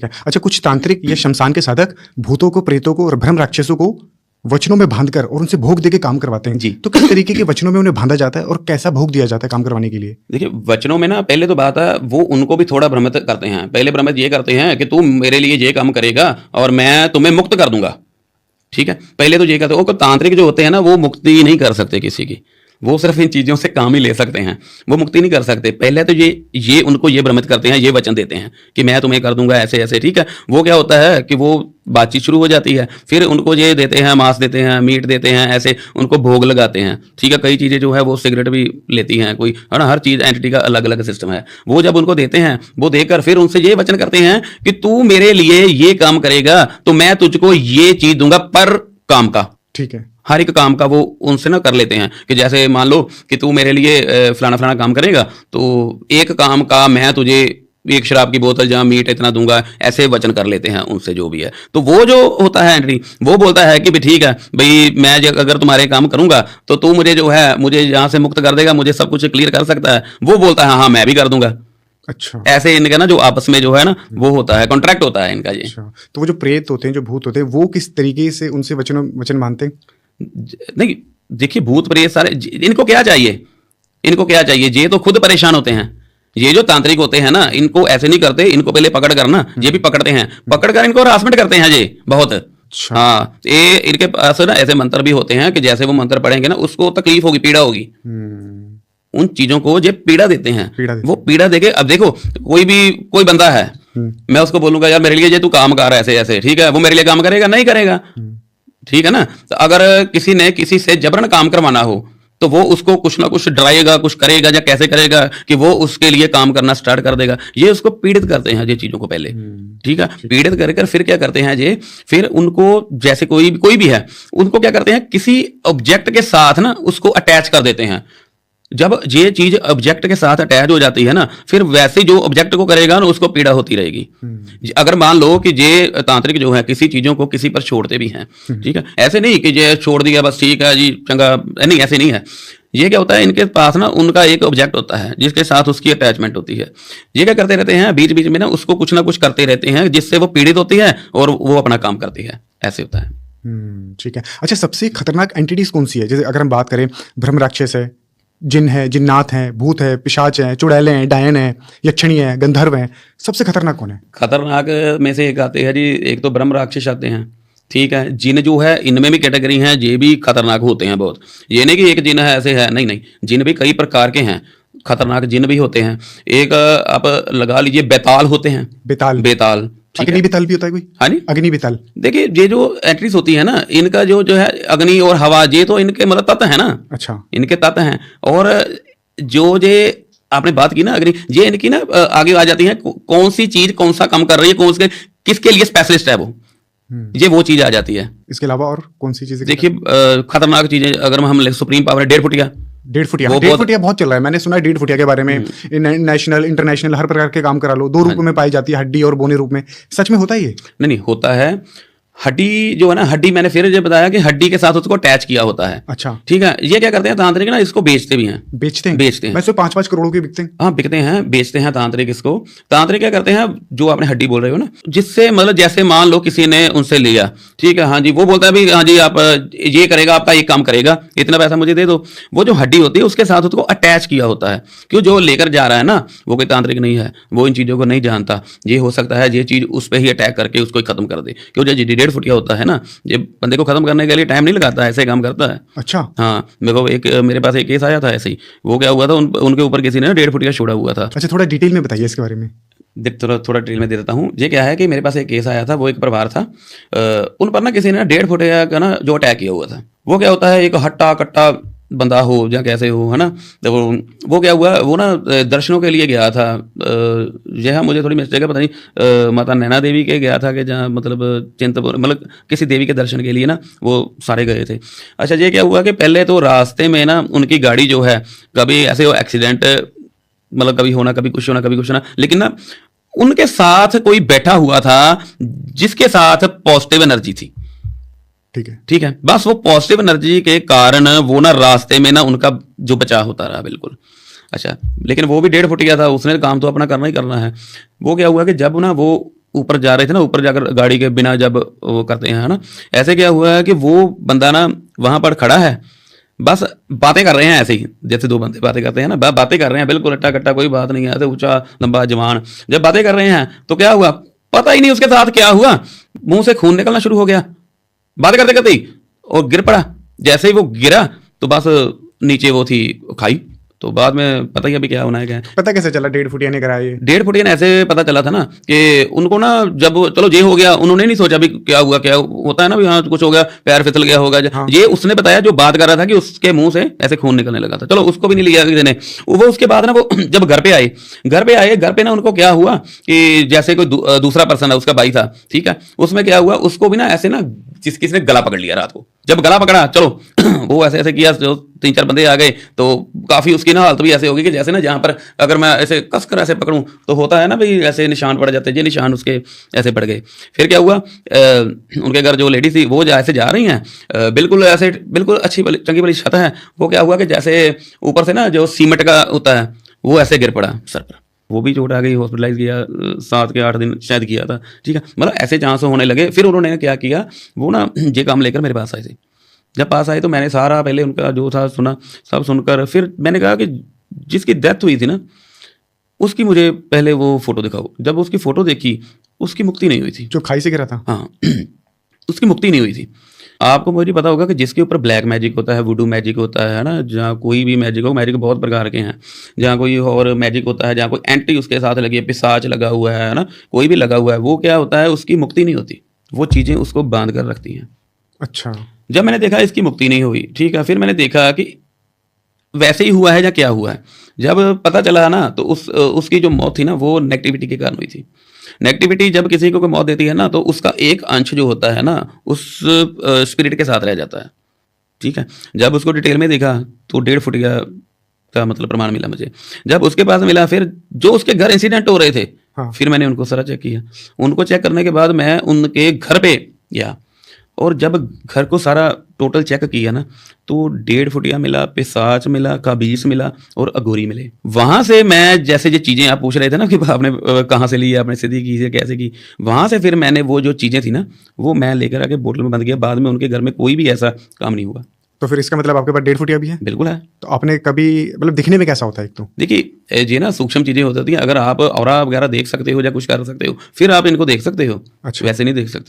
अच्छा, कुछ तांत्रिक या शमशान के साधक भूतों को, प्रेतों को और ब्रह्म राक्षसों को वचनों में बांधकर और उनसे भोग देके काम करवाते हैं जी। तो किस तरीके के वचनों में उन्हें बांधा जाता है और कैसा भोग दिया जाता है काम करवाने के लिए? देखिए, वचनों में ना पहले तो बात है, वो उनको भी थोड़ा भ्रमित करते हैं। पहले भ्रमित ये करते हैं कि तू मेरे लिए ये काम करेगा और मैं तुम्हें मुक्त कर दूंगा। ठीक है, पहले तो ये कहते हैं। वो तांत्रिक जो होते हैं ना, वो मुक्ति नहीं कर सकते किसी की, वो सिर्फ इन चीज़ों से काम ही ले सकते हैं, वो मुक्ति नहीं कर सकते। पहले तो ये उनको ये भ्रमित करते हैं, ये वचन देते हैं कि मैं तुम्हें कर दूंगा ऐसे ऐसे। ठीक है, वो क्या होता है कि वो बातचीत शुरू हो जाती है, फिर उनको ये देते हैं, मांस देते हैं, मीट देते हैं, ऐसे उनको भोग लगाते हैं। ठीक है, कई चीज़ें जो है वो सिगरेट भी लेती हैं कोई, है ना, हर चीज़ एंटिटी का अलग अलग सिस्टम है। वो जब उनको देते हैं, वो देकर फिर उनसे ये वचन करते हैं कि तू मेरे लिए ये काम करेगा तो मैं तुझको ये चीज़ दूंगा पर काम का। ठीक है, हर एक काम का वो उनसे ना कर लेते हैं कि जैसे मान लो कि तू मेरे लिए फलाना फलाना काम करेगा तो एक काम का मैं तुझे एक शराब की बोतल जहाँ मीट इतना दूंगा, ऐसे वचन कर लेते हैं उनसे जो भी है। तो वो जो होता है एंट्री, वो बोलता है कि भी ठीक है भाई, मैं अगर तुम्हारे काम करूंगा तो तू मुझे जो है मुझे यहाँ से मुक्त कर देगा, मुझे सब कुछ क्लियर कर सकता है। वो बोलता है हाँ मैं भी कर दूंगा। अच्छा, ऐसे इनका ना जो आपस में जो है ना वो होता है, कॉन्ट्रैक्ट होता है इनका ये। अच्छा। तो वो जो प्रेत होते हैं, जो भूत होते हैं, वो किस तरीके से उनसे वचन मानते हैं? नहीं, देखिए, भूत प्रेत सारे इनको क्या चाहिए, इनको क्या चाहिए, ये तो खुद परेशान होते हैं। ये जो तांत्रिक होते हैं ना, इनको ऐसे नहीं करते, इनको पहले पकड़ कर ना, ये भी पकड़ते हैं, पकड़ कर इनको हरासमेंट करते हैं ये बहुत। अच्छा। हाँ, ये इनके पास ना ऐसे मंत्र भी होते हैं कि जैसे वो मंत्र पढ़ेंगे ना उसको तकलीफ होगी, पीड़ा होगी। उन चीजों को ये पीड़ा देते हैं, वो पीड़ा देके। अब देखो, कोई बंदा है, मैं उसको बोलूंगा यार मेरे लिए ये तू काम कर ऐसे ऐसे, ठीक है, वो मेरे लिए काम करेगा? नहीं करेगा। ठीक है ना। तो अगर किसी ने किसी से जबरन काम करवाना हो तो वो उसको कुछ ना कुछ डराएगा, कुछ करेगा, या कैसे करेगा कि वो उसके लिए काम करना स्टार्ट कर देगा। ये उसको पीड़ित करते हैं ये चीजों को पहले। ठीक है, पीड़ित कर फिर क्या करते हैं ये, फिर उनको जैसे कोई भी है, उनको क्या करते हैं, किसी ऑब्जेक्ट के साथ ना उसको अटैच कर देते हैं। जब ये चीज ऑब्जेक्ट के साथ अटैच हो जाती है ना, फिर वैसे जो ऑब्जेक्ट को करेगा ना उसको पीड़ा होती रहेगी। अगर मान लो कि ये तांत्रिक जो है किसी चीजों को किसी पर छोड़ते भी हैं, ठीक है, ऐसे नहीं कि ये छोड़ दिया बस ठीक है जी चंगा, नहीं, ऐसे नहीं है। ये क्या होता है, इनके पास ना उनका एक ऑब्जेक्ट होता है जिसके साथ उसकी अटैचमेंट होती है। ये क्या करते रहते हैं, बीच बीच में ना उसको कुछ ना कुछ करते रहते हैं जिससे वो पीड़ित होती है और वो अपना काम करती है। ऐसे होता है। ठीक है। अच्छा, सबसे खतरनाक एंटिटीज कौन सी है? जैसे अगर हम बात करें, ब्रह्म राक्षस है, जिन है, जिन्नात हैं, भूत है, पिशाच हैं, चुड़ैले हैं, डायन हैं, यक्षिणी हैं, गंधर्व हैं, सबसे खतरनाक कौन है? खतरनाक में से एक आते हैं जी, एक तो ब्रह्म राक्षस आते हैं। ठीक है, जिन जो है इनमें भी कैटेगरी हैं, ये भी खतरनाक होते हैं बहुत। ये नहीं कि एक जिन है ऐसे है, नहीं, जिन भी कई प्रकार के हैं, खतरनाक जिन भी होते हैं। एक आप लगा लीजिए बेताल होते हैं। बेताल अग्नि बेताल भी होता है कोई? हाँ जी, अग्नि बेताल। देखिए, ये जो एंट्रीज होती है ना, इनका जो है अग्नि और हवा, ये तो इनके मतलब तत्व है ना। अच्छा, इनके तत्व हैं। और जो ये आपने बात की ना अग्नि, ये इनकी ना आगे आ जाती है, कौन सी चीज कौन सा काम कर रही है, किसके लिए स्पेशलिस्ट है वो, ये वो चीज आ जाती है। इसके अलावा और कौन सी चीजें? देखिए, खतरनाक चीजें अगर हम सुप्रीम पावर है 1.5 फुटिया। 1.5 फुटिया बहुत चल रहा है, मैंने सुना है 1.5 फुटिया के बारे में। नेशनल इंटरनेशनल हर प्रकार के काम करा लो, 2 रूप में पाई जाती है, हड्डी और बोने रूप में। सच में होता है ये? नहीं, होता है। हड्डी जो है ना, हड्डी मैंने फिर ये बताया कि हड्डी के साथ उसको अटैच किया होता है। अच्छा, ठीक है। ये क्या करते हैं तांत्रिक ना, इसको बेचते भी हैं। बेचते हैं वैसे 5-5 करोड़ के बिकते हैं। हाँ, बिकते हैं, बेचते हैं तांत्रिक इसको। तांत्रिक क्या करते हैं, जो आपने हड्डी बोल रहे हो ना, जिससे मतलब जैसे मान लो किसी ने उनसे लिया, ठीक है, हाँ जी, वो बोलता है भी हाँ जी आप ये करेगा, आपका ये काम करेगा, इतना पैसा मुझे दे दो। वो जो हड्डी होती है उसके साथ उसको अटैच किया होता है। क्यों, जो लेकर जा रहा है ना वो कोई तांत्रिक नहीं है, वो इन चीज़ों को नहीं जानता। ये हो सकता है ये चीज़ उस पर ही अटैक करके उसको खत्म कर दे। क्यों, जो 1.5 फुटिया होता है ना, ये बंदे को खत्म करने के लिए टाइम नहीं लगाता है, ऐसे काम करता है। अच्छा, हाँ, मेरे पास एक केस आया था ऐसे ही। वो क्या हुआ था, उनके ऊपर किसी ने 1.5 फुटिया छोड़ा हुआ था। अच्छा, थोड़ा डिटेल में बताइए इसके बारे में। थोड़ा डिटेल में दे देता हूँ। ये क्या है कि मेरे पास एक केस आया था, वो एक परिवार था, उन पर ना किसी ने 1.5 फुटिया का ना जो अटैक किया हुआ था। वो क्या होता है, एक हट्टा कट्टा बंदा हो या कैसे हो, है ना। तो वो क्या हुआ, वो ना दर्शनों के लिए गया था। यह मुझे थोड़ी मिस्टेक है, पता नहीं माता नैना देवी के गया था कि जहाँ मतलब चिंतपुर, मतलब किसी देवी के दर्शन के लिए ना वो सारे गए थे। अच्छा, ये क्या हुआ कि पहले तो रास्ते में ना उनकी गाड़ी जो है, कभी ऐसे वो एक्सीडेंट, मतलब कभी होना, कभी कुछ होना, कभी कुछ होना, लेकिन ना उनके साथ कोई बैठा हुआ था जिसके साथ पॉजिटिव एनर्जी थी। ठीक है, बस वो पॉजिटिव एनर्जी के कारण वो ना रास्ते में ना उनका जो बचाव होता रहा, बिल्कुल अच्छा, लेकिन वो भी 1.5 फुटिया था, उसने काम तो अपना करना ही करना है। वो क्या हुआ कि जब ना वो ऊपर जा रहे थे ना, ऊपर जाकर गाड़ी के बिना जब वो करते हैं, है ना, ऐसे क्या हुआ है कि वो बंदा ना वहां पर खड़ा है, बस बातें कर रहे हैं ऐसे ही, जैसे दो बंदे बातें करते हैं ना, बातें कर रहे हैं, बिल्कुल अट्टा कट्टा, कोई बात नहीं है, ऐसे ऊंचा लंबा जवान, जब बातें कर रहे हैं तो क्या हुआ पता ही नहीं उसके साथ क्या हुआ, मुंह से खून निकलना शुरू हो गया बातें करते करते ही, और गिर पड़ा। जैसे ही वो गिरा तो बस नीचे वो थी खाई। तो बाद में पता ही अभी क्या होना है क्या। पता कैसे चला 1.5 फुटिया ने कराया ये? 1.5 फुटिया ने ऐसे पता चला था ना कि उनको ना, जब चलो ये हो गया, उन्होंने नहीं सोचा भी क्या हुआ, क्या होता है ना भी, हाँ कुछ हो गया, पैर फिसल गया होगा। हाँ। ये उसने बताया, जो बात कर रहा था, कि उसके मुंह से ऐसे खून निकलने लगा था। चलो उसको भी नहीं लिया किसी ने। वो उसके बाद ना, वो जब घर पे आए, घर पे ना उनको क्या हुआ कि जैसे कोई दूसरा पर्सन है, उसका भाई था, ठीक है, उसमें क्या हुआ, उसको भी ना ऐसे ना किसी ने गला पकड़ लिया रात को। जब गला पकड़ा, चलो वो ऐसे ऐसे किया, जो 3-4 बंदे आ गए, तो काफी उसकी ना हालत भी ऐसे होगी कि जैसे ना, जहां पर अगर मैं ऐसे कसकर ऐसे पकड़ूं तो होता है ना भाई, ऐसे निशान पड़ जाते हैं, ये निशान उसके ऐसे पड़ गए। फिर क्या हुआ, उनके घर जो लेडी थी वो ऐसे जा रही हैं, बिल्कुल ऐसे, बिल्कुल अच्छी चंगी भली छत है, वो क्या हुआ कि जैसे ऊपर से ना जो सीमेंट का होता है वो ऐसे गिर पड़ा सर पर। वो भी चोट आ गई, हॉस्पिटलाइज किया, 7 के 8 दिन शायद किया था, ठीक है। मतलब ऐसे चांस होने लगे। फिर उन्होंने क्या किया, वो ना ये काम लेकर मेरे पास आए थे। जब पास आए तो मैंने सारा पहले उनका जो था सुना, सब सुनकर फिर मैंने कहा कि जिसकी डेथ हुई थी ना, उसकी मुझे पहले वो फोटो दिखाओ। जब उसकी फोटो देखी, उसकी मुक्ति नहीं हुई थी। जो खाई से गिरा था? हाँ उसकी मुक्ति नहीं हुई थी। आपको मुझे पता होगा कि जिसके ऊपर ब्लैक मैजिक होता है, वुडू मैजिक होता है ना, जहाँ कोई भी मैजिक हो, मैजिक बहुत प्रकार के हैं, जहाँ कोई और मैजिक होता है, जहाँ कोई एंटी उसके साथ लगी है, पिशाच लगा हुआ है ना, कोई भी लगा हुआ है, वो क्या होता है, उसकी मुक्ति नहीं होती, वो चीज़ें उसको बांध कर रखती हैं। अच्छा। जब मैंने देखा इसकी मुक्ति नहीं हुई, ठीक है, फिर मैंने देखा कि वैसे ही हुआ है या क्या हुआ है। जब पता चला ना, तो उसकी जो मौत थी ना, वो नेगेटिविटी के कारण हुई थी। नेगेटिविटी जब किसी को कोई मौत देती है ना, तो उसका एक अंश जो होता है ना, उस स्पिरिट के साथ रह जाता है, ठीक है। जब उसको डिटेल में देखा तो 1.5 फुटिया का मतलब प्रमाण मिला मुझे। जब उसके पास मिला, फिर जो उसके घर इंसिडेंट हो रहे थे, हाँ। फिर मैंने उनको सारा चेक किया। उनको चेक करने के बाद मैं उनके घर पे गया, और जब घर को सारा टोटल चेक किया ना, तो 1.5 फुटिया मिला, पिशाच मिला, काबीस मिला और अघोरी मिले। वहां से मैं, जैसे ये चीजें आप पूछ रहे थे ना कि आपने कहाँ से ली, आपने सिद्धि की से कैसे की, वहां से फिर मैंने वो जो चीजें थी ना, वो मैं लेकर आके बोतल में बंद किया। बाद में उनके घर में कोई भी ऐसा काम नहीं हुआ। तो फिर इसका मतलब आपके पास 1.5 फुटिया भी है? बिल्कुल है। तो आपने कभी, मतलब दिखने में कैसा होता है? एक तो देखिए, ये ना सूक्ष्म चीजें होती हैं। अगर आप औरा वगैरह देख सकते हो या कुछ कर सकते हो, फिर आप इनको देख सकते हो। अच्छा। वैसे नहीं देख सकते।